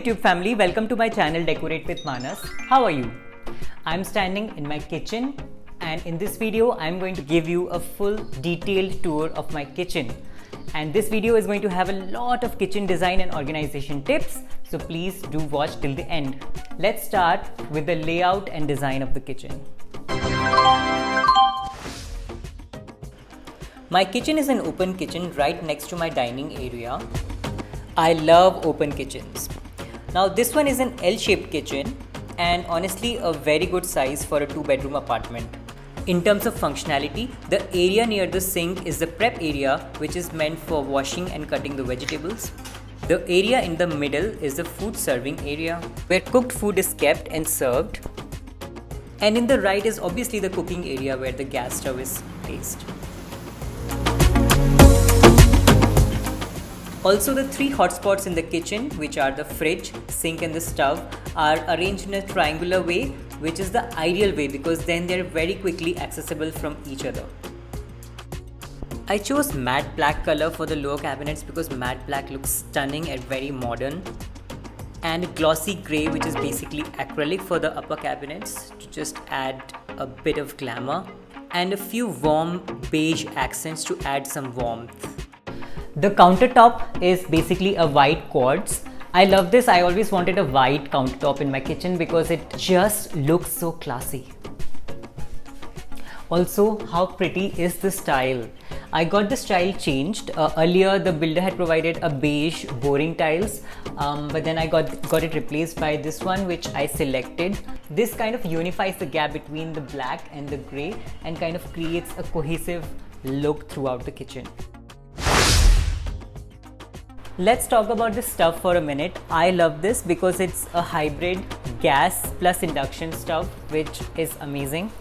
YouTube family, welcome to my channel Decorate with Manas. How are you? I'm standing in my kitchen and in this video I'm going to give you a full detailed tour of my kitchen. And this video is going to have a lot of kitchen design and organization tips, so please do watch till the end. Let's start with the layout and design of the kitchen. My kitchen is an open kitchen right next to my dining area. I love open kitchens. Now this one is an L-shaped kitchen and honestly a very good size for a 2-bedroom apartment. In terms of functionality, the area near the sink is the prep area, which is meant for washing and cutting the vegetables. The area in the middle is the food serving area, where cooked food is kept and served. And in the right is obviously the cooking area where the gas stove is placed. Also, the 3 hotspots in the kitchen, which are the fridge, sink and the stove, are arranged in a triangular way, which is the ideal way because then they're very quickly accessible from each other. I chose matte black color for the lower cabinets because matte black looks stunning and very modern, and glossy grey, which is basically acrylic, for the upper cabinets to just add a bit of glamour, and a few warm beige accents to add some warmth. The countertop is basically a white quartz. I love this. I always wanted a white countertop in my kitchen because it just looks so classy. Also, how pretty is this tile? I got this tile changed. Earlier the builder had provided a beige boring tiles, but then I got it replaced by this one, which I selected. This kind of unifies the gap between the black and the grey and kind of creates a cohesive look throughout the kitchen. Let's talk about the stove for a minute. I love this because it's a hybrid gas plus induction stove, which is amazing.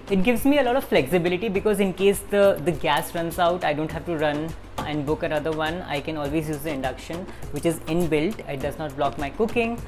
It gives me a lot of flexibility because in case the gas runs out, I don't have to run and book another one. I can always use the induction, which is inbuilt. It does not block my cooking.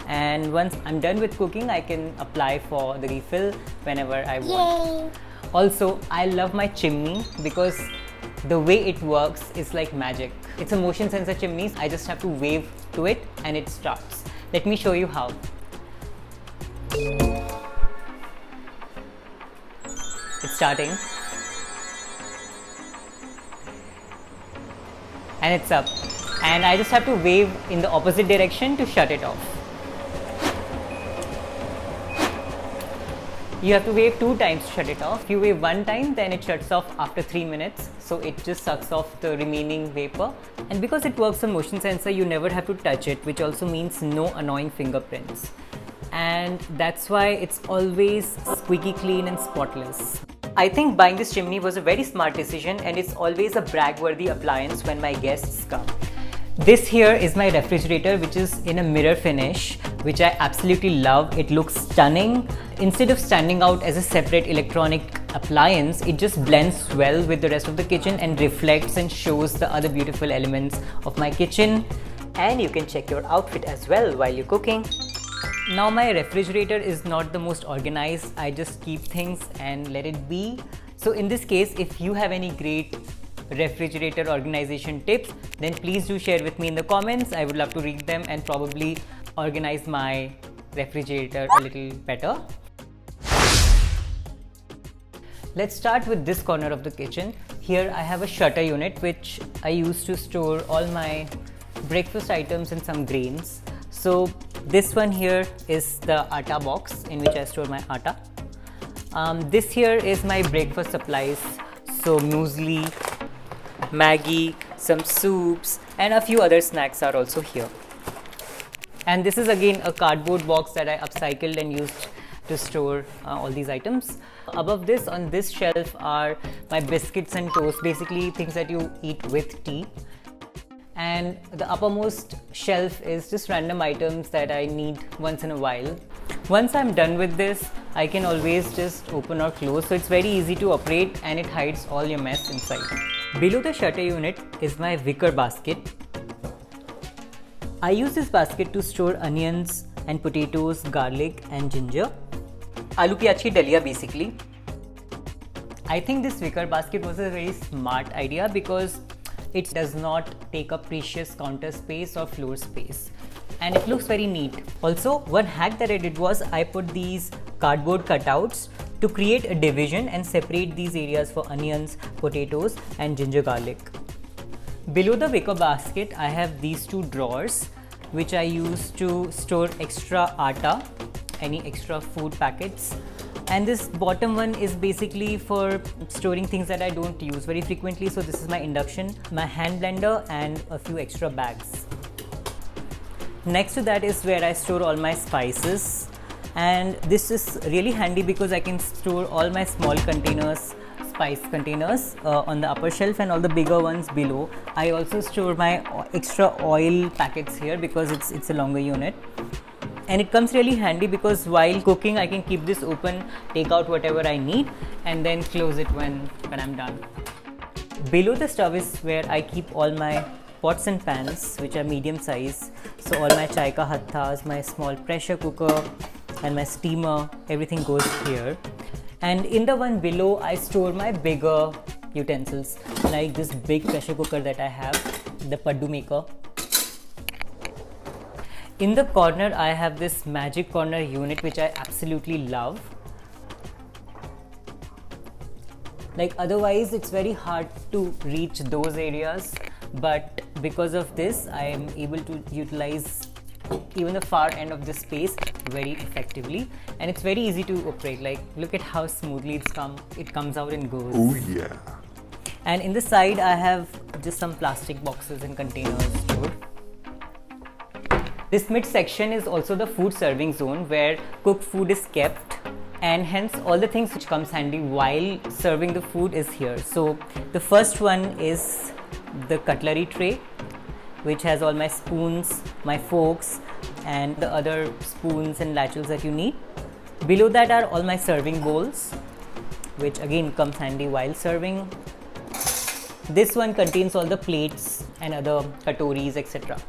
And once I'm done with cooking, I can apply for the refill whenever I want. Yay. Also, I love my chimney because the way it works is like magic. It's a motion sensor chimney. I just have to wave to it and it starts. Let me show you how. It's starting. And it's up. And I just have to wave in the opposite direction to shut it off. You have to wave 2 times to shut it off. If you wave 1 time, then it shuts off after 3 minutes. So it just sucks off the remaining vapor. And because it works on motion sensor, you never have to touch it, which also means no annoying fingerprints. And that's why it's always squeaky clean and spotless. I think buying this chimney was a very smart decision, and it's always a brag-worthy appliance when my guests come. This here is my refrigerator, which is in a mirror finish, which I absolutely love. It looks stunning. Instead of standing out as a separate electronic appliance, it just blends well with the rest of the kitchen and reflects and shows the other beautiful elements of my kitchen. And you can check your outfit as well while you're cooking. Now my refrigerator is not the most organized. I just keep things and let it be. So in this case, if you have any great refrigerator organization tips, then please do share with me in the comments. I would love to read them and probably organize my refrigerator a little better. Let's start with this corner of the kitchen. Here I have a shutter unit which I use to store all my breakfast items and some grains. So this one here is the atta box in which I store my atta. This here is my breakfast supplies. So muesli, Maggi, some soups, and a few other snacks are also here. And this is again a cardboard box that I upcycled and used to store all these items. Above this, on this shelf, are my biscuits and toast, basically things that you eat with tea. And the uppermost shelf is just random items that I need once in a while. Once I'm done with this, I can always just open or close, so it's very easy to operate and it hides all your mess inside. Below the shutter unit is my wicker basket. I use this basket to store onions and potatoes, garlic and ginger. Aloo pyaj ki dalia basically. I think this wicker basket was a very smart idea because it does not take up precious counter space or floor space. and it looks very neat. Also, one hack that I did was I put these cardboard cutouts to create a division and separate these areas for onions, potatoes and ginger garlic. Below the wicker basket, I have these two drawers which I use to store extra atta, any extra food packets. And this bottom one is basically for storing things that I don't use very frequently. So this is my induction, my hand blender and a few extra bags. Next to that is where I store all my spices, and this is really handy because I can store all my small containers, spice containers on the upper shelf and all the bigger ones below. I also store my extra oil packets here because it's a longer unit. And it comes really handy because while cooking I can keep this open, take out whatever I need and then close it when I'm done. Below the stove is where I keep all my pots and pans which are medium size. So all my chai ka hattas, my small pressure cooker and my steamer, everything goes here. And in the one below I store my bigger utensils like this big pressure cooker that I have, the Paddu maker. In the corner, I have this magic corner unit which I absolutely love. Like otherwise, it's very hard to reach those areas, but because of this, I am able to utilize even the far end of the space very effectively, and it's very easy to operate. Like look at how smoothly it comes out and goes. Oh yeah. And in the side, I have just some plastic boxes and containers stored. This mid section is also the food serving zone where cooked food is kept, and hence all the things which comes handy while serving the food is here. So the first one is the cutlery tray which has all my spoons, my forks and the other spoons and latchels that you need. Below that are all my serving bowls which again comes handy while serving. This one contains all the plates and other katoris, etc.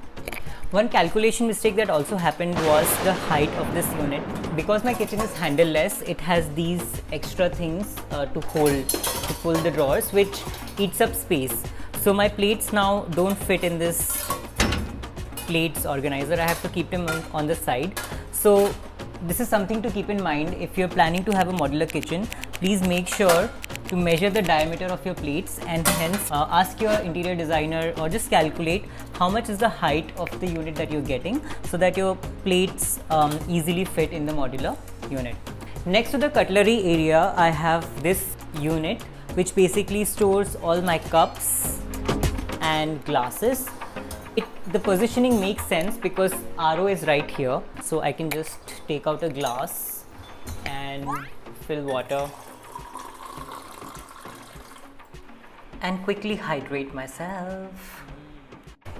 One calculation mistake that also happened was the height of this unit. Because my kitchen is handle-less, it has these extra things to pull the drawers, which eats up space. So my plates now don't fit in this plates organizer. I have to keep them on the side. So this is something to keep in mind. If you're planning to have a modular kitchen, please make sure to measure the diameter of your plates and hence ask your interior designer or just calculate how much is the height of the unit that you're getting so that your plates easily fit in the modular unit. Next to the cutlery area, I have this unit which basically stores all my cups and glasses. The positioning makes sense because RO is right here, so I can just take out a glass and fill water and quickly hydrate myself.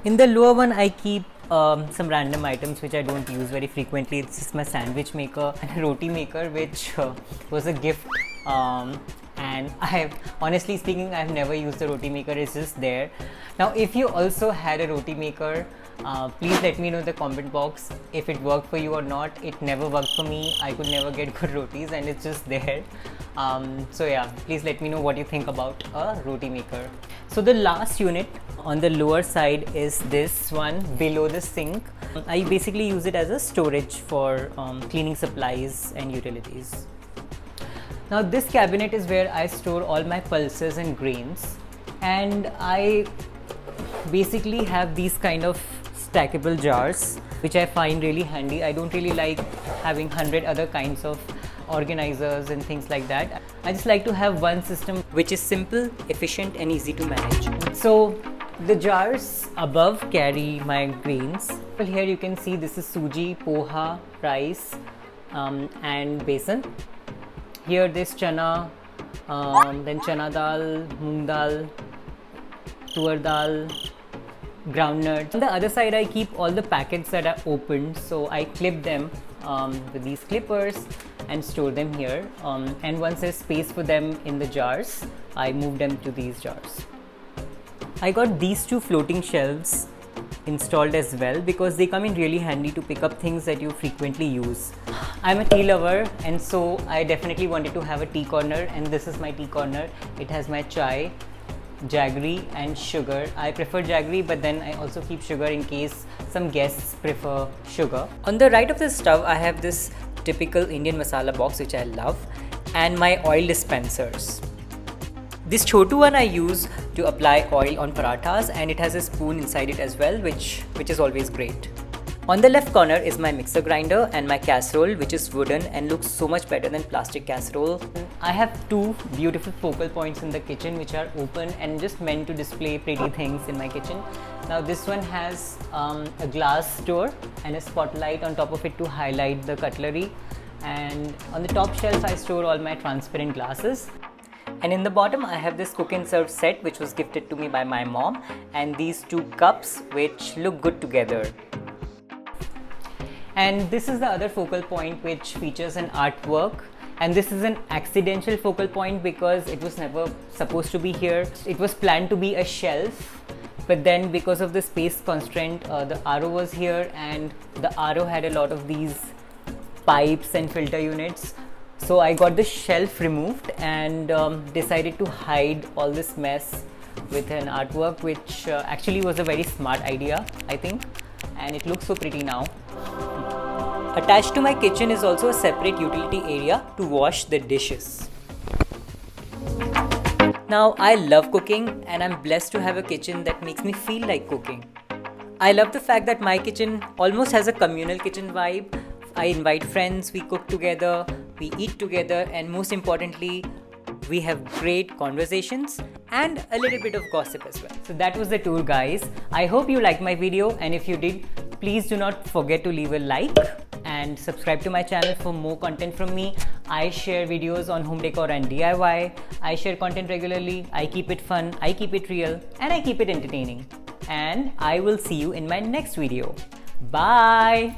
In the lower one, I keep some random items which I don't use very frequently. It's just my sandwich maker and a roti maker, which was a gift. And honestly speaking, I've never used the roti maker. It's just there. Now, if you also had a roti maker, please let me know in the comment box if it worked for you or not. It never worked for me. I could never get good rotis, and it's just there. So yeah, please let me know what you think about a roti maker. So the last unit on the lower side is this one below the sink. I basically use it as a storage for cleaning supplies and utilities. Now this cabinet is where I store all my pulses and grains, and I basically have these kind of stackable jars which I find really handy. I don't really like having 100 other kinds of organizers and things like that. I just like to have one system which is simple, efficient and easy to manage. So the jars above carry my grains. Well, here you can see this is suji, poha, rice and besan. Here this chana, then chana dal, moong dal, tuar dal, groundnut. On the other side, I keep all the packets that are opened, so I clip them with these clippers and store them here. And once there's space for them in the jars, I move them to these jars. I got these two floating shelves installed as well because they come in really handy to pick up things that you frequently use. I'm a tea lover, and so I definitely wanted to have a tea corner, and this is my tea corner. It has my chai jaggery and sugar. I prefer jaggery, but then I also keep sugar in case some guests prefer sugar. On the right of the stove, I have this typical Indian masala box which I love, and my oil dispensers. This chotu one I use to apply oil on parathas, and it has a spoon inside it as well, which is always great. On the left corner is my mixer grinder and my casserole, which is wooden and looks so much better than plastic casserole. I have two beautiful focal points in the kitchen which are open and just meant to display pretty things in my kitchen. Now this one has a glass door and a spotlight on top of it to highlight the cutlery, and on the top shelf I store all my transparent glasses. And in the bottom I have this cook and serve set which was gifted to me by my mom, and these two cups which look good together. And this is the other focal point which features an artwork, and this is an accidental focal point because it was never supposed to be here. It was planned to be a shelf, but then because of the space constraint, the RO was here, and the RO had a lot of these pipes and filter units. So I got the shelf removed and decided to hide all this mess with an artwork, which actually was a very smart idea, I think, and it looks so pretty now. Attached to my kitchen is also a separate utility area to wash the dishes. Now, I love cooking, and I'm blessed to have a kitchen that makes me feel like cooking. I love the fact that my kitchen almost has a communal kitchen vibe. I invite friends, we cook together, we eat together, and most importantly, we have great conversations and a little bit of gossip as well. So that was the tour, guys. I hope you liked my video, and if you did, please do not forget to leave a like and subscribe to my channel for more content from me. I share videos on home decor and DIY. I share content regularly. I keep it fun, I keep it real, and I keep it entertaining. And I will see you in my next video. Bye!